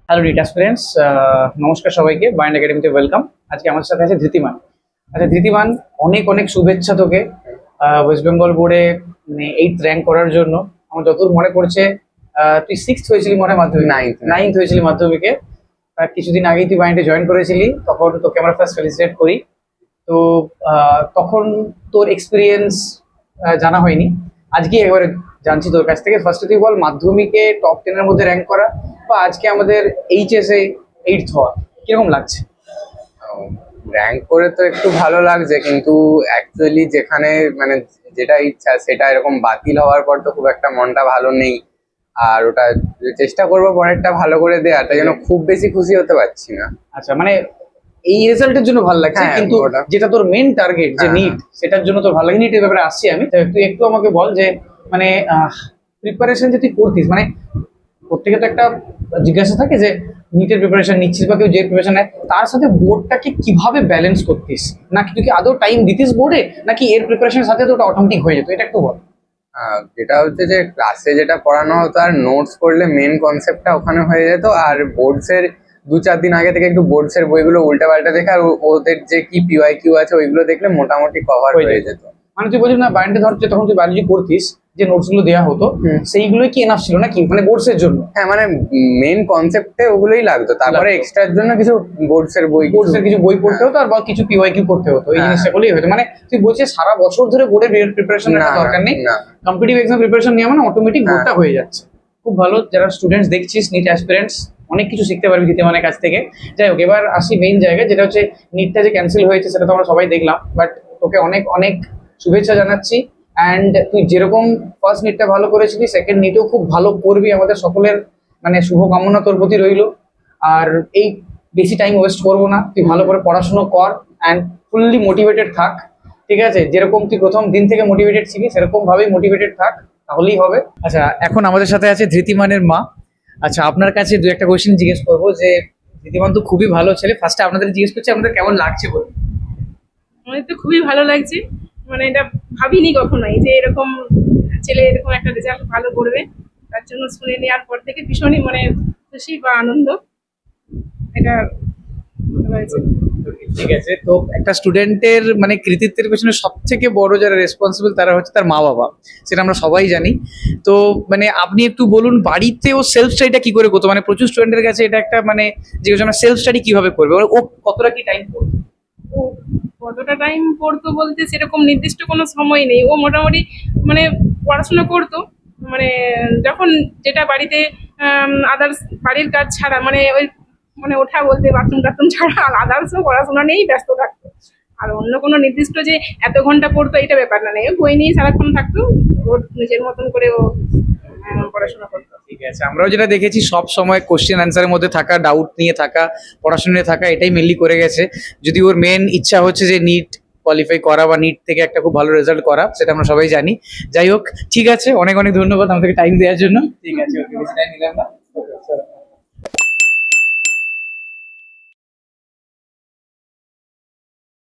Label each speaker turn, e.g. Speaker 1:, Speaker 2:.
Speaker 1: Hello NEET aspirants, নমস্কার সবাইকে। বায়ান্ড একাডেমিতে ওয়েলকাম। আজকে আমাদের সাথে আছে ধৃতিমান। আচ্ছা ধৃতিমান, অনেক অনেক শুভেচ্ছা তোকে ওয়েস্ট বেঙ্গল বোর্ডে মানে 8th র্যাঙ্ক করার জন্য। আমার যতদূর মনে পড়ছে তুই 6th হয়েছিলি মনে হয় মাধ্যমিক, নাইনথ হয়েছিলি মাধ্যমিকে। কিছুদিন আগেই তুই বায়ান্ডে জয়েন করেছিলি, তখন তোকে আমরা ফার্স্ট ফেলিসিটেট করি। তো তখন তোর এক্সপিরিয়েন্স জানা হয়নি, আজকে একবারে জানছি তোর কাছ থেকে। ফার্স্টে তুই বল, মাধ্যমিকে টপ 10 এর মধ্যে র্যাঙ্ক করা বা আজকে আমাদের এইচএসএ 8th হওয়া কিরকম লাগছে?
Speaker 2: র্যাঙ্ক করে তো একটু ভালো লাগছে, কিন্তু অ্যাকচুয়ালি যেখানে মানে যেটা ইচ্ছা সেটা এরকম বাতিল হওয়ার পর তো খুব একটা মনটা ভালো নেই। আর ওটা চেষ্টা করবো পরেরটা ভালো করে দেওয়ার, তাই জন্য খুব বেশি খুশি হতে পারছি না।
Speaker 1: আচ্ছা, মানে এই রেজাল্টের জন্য ভালো লাগছে,
Speaker 2: হ্যাঁ,
Speaker 1: কিন্তু
Speaker 2: ওটা।
Speaker 1: যেটা তোর মেন টার্গেট যে
Speaker 2: হ্যাঁ,
Speaker 1: নিট, সেটার জন্য তোর ভালো লাগে। নিটের ব্যাপারে আসছি আমি, তো তুই একটু আমাকে বল যে মানে প্রিপারেশন যে তুই করতিস, মানে প্রত্যেকে তো একটা জিজ্ঞাসা থাকে যে নিটের প্রিপারেশন নিচ্ছিস বা কেউ যে প্রিপারেশন নেয়, তার সাথে বোর্ডটাকে কিভাবে ব্যালেন্স করতিস, নাকি তুই কি আদৌ টাইম দিতিস বোর্ডে, নাকি এর প্রিপারেশনের সাথে তো ওটা অটোমেটিক হয়ে যেত? এটা একটু বল।
Speaker 2: যেটা হচ্ছে যে ক্লাসে যেটা পড়ানো হতো আর নোটস করলে মেন কনসেপ্টটা ওখানে হয়ে যেত, আর বোর্ডসের 2-4 দিন আগে থেকে একটু বোর্ডসের বইগুলো উল্টে পাল্টে দেখে আর ওদের যে কি পিওয়াই কিউ আছে ওইগুলো দেখলে মোটামুটি কভার
Speaker 1: হয়ে
Speaker 2: হয়ে
Speaker 1: যেত।
Speaker 2: যেত।
Speaker 1: মানে তুই বলছিস না বায়ান্ডে ধর যে তখন তুই বায়োলজি করতিস, যে নোটস গুলো দেওয়া হতো সেইগুলোই কি এনাফ ছিল নাকি, মানে বোর্ডসের জন্য?
Speaker 2: হ্যাঁ, মানে মেন কনসেপ্টে ওগুলোই লাগতো, তারপরে
Speaker 1: লাগতো।
Speaker 2: এক্সট্রার জন্য কিছু বোর্ডসের বই
Speaker 1: কোর্সের কিছু বই পড়তে হতো আর বা কিছু পিওয়াইকিউ করতে হতো, এই
Speaker 2: হ্যাঁ।
Speaker 1: জিনিসটা করলেই হতো। মানে তুই বলছিস সারা বছর ধরে বোর্ডের প্রিপারেশন
Speaker 2: না,
Speaker 1: একটা দরকার নেই,
Speaker 2: না।
Speaker 1: কম্পিটিটিভ এক্সাম প্রিপারেশন নিয়ে মানে অটোমেটিক
Speaker 2: হ্যাঁ।
Speaker 1: বোর্ডটা হয়ে যাচ্ছে। খুব ভালো, যারা স্টুডেন্টস দেখছিস, নিট অ্যাসপিরেন্টস, অনেক কিছু শিখতে পারবি ধৃতিমানের কাছ থেকে। যাই হোক, এবার আসি মেইন জায়গায়, যেটা হচ্ছে নিটটা যে ক্যান্সেল হয়েছে সেটা তো আমরা সবাই দেখলাম, বাট তোকে অনেক অনেক শুভেচ্ছা জানাচ্ছি। অ্যান্ড তুই যেরকম ফার্স্ট নিটটা ভালো করেছিলি, সেকেন্ড নিটেও খুব ভালো করবি, আমাদের সকলের মানে শুভকামনা তোর প্রতি রইলো। আর এই বেশি টাইম ওয়েস্ট করবো না, তুই ভালো করে পড়াশোনা কর অ্যান্ড ফুললি মোটিভেটেড থাক, ঠিক আছে? যেরকম তুই প্রথম দিন থেকে মোটিভেটেড ছিলি সেরকম ভাবেই মোটিভেটেড থাক, তাহলেই হবে। আচ্ছা, এখন আমাদের সাথে আছে ধৃতিমানের মা। আচ্ছা, আপনার কাছে দু একটা কোয়েশ্চেন জিজ্ঞেস করবো। যে ধৃতিমান তো খুবই ভালো ছেলে, ফার্স্টে আপনাদের জিজ্ঞেস করছি আপনাদের কেমন লাগছে বলুন।
Speaker 3: আমার তো খুবই ভালো লাগছে। মানে এটা ভাবিনি কখনোই যে এরকম ছেলে এরকম একটা রেজাল্ট ভালো করবে। তার জন্য শুনে নেওয়ার পর থেকে ভীষণই মানে খুশি বা আনন্দ, এটা ভালো হয়েছে।
Speaker 1: ঠিক আছে, তো একটা স্টুডেন্টের মানে কৃতিত্বের পেছনে সব থেকে বড় যারা রেসপন্সিবল তারা হচ্ছে তার মা বাবা, সেটা আমরা সবাই জানি। তো মানে আপনি একটু বলুন, বাড়িতে ও সেলফ স্টাডিটা কি করে করতো? মানে প্রচুর স্টুডেন্টের কাছে এটা একটা মানে জিজ্ঞেস, আমরা সেলফ স্টাডি কিভাবে করবে, ও কতটা কি টাইম করবে?
Speaker 3: ও কতটা টাইম পড়তো বলতে সেরকম নির্দিষ্ট কোনো সময় নেই। ও মোটামুটি মানে পড়াশোনা করতো, মানে যখন যেটা বাড়িতে আদার্স বাড়ির কাজ ছাড়া, মানে ওই মানে ওঠা বলতে বাথরুম টাথরুম ছাড়া আর আদার্সও পড়াশোনা নিয়েই ব্যস্ত থাকতো। আর অন্য কোনো নির্দিষ্ট যে এত ঘন্টা পড়তো এটা ব্যাপার না, নেই বই নিয়ে সারাক্ষণ থাকতো, ওর নিজের মতন করে ও পড়াশোনা করতো।
Speaker 1: ঠিক আছে, আমরাও যেটা দেখেছি সব সময় কোশ্চেন অ্যান্সারের মধ্যে থাকা, ডাউট নিয়ে থাকা, পড়াশোনা নিয়ে থাকা, এটাই মেনলি করে গেছে। যদি ওর মেন ইচ্ছা হচ্ছে যে নিট কোয়ালিফাই করা বা নিট থেকে একটা খুব ভালো রেজাল্ট করা, সেটা আমরা সবাই জানি। যাই হোক, ঠিক আছে, অনেক অনেক ধন্যবাদ আমাদেরকে টাইম দেওয়ার জন্য। ঠিক আছে, ওকে, বেশি টাইম নিলাম না।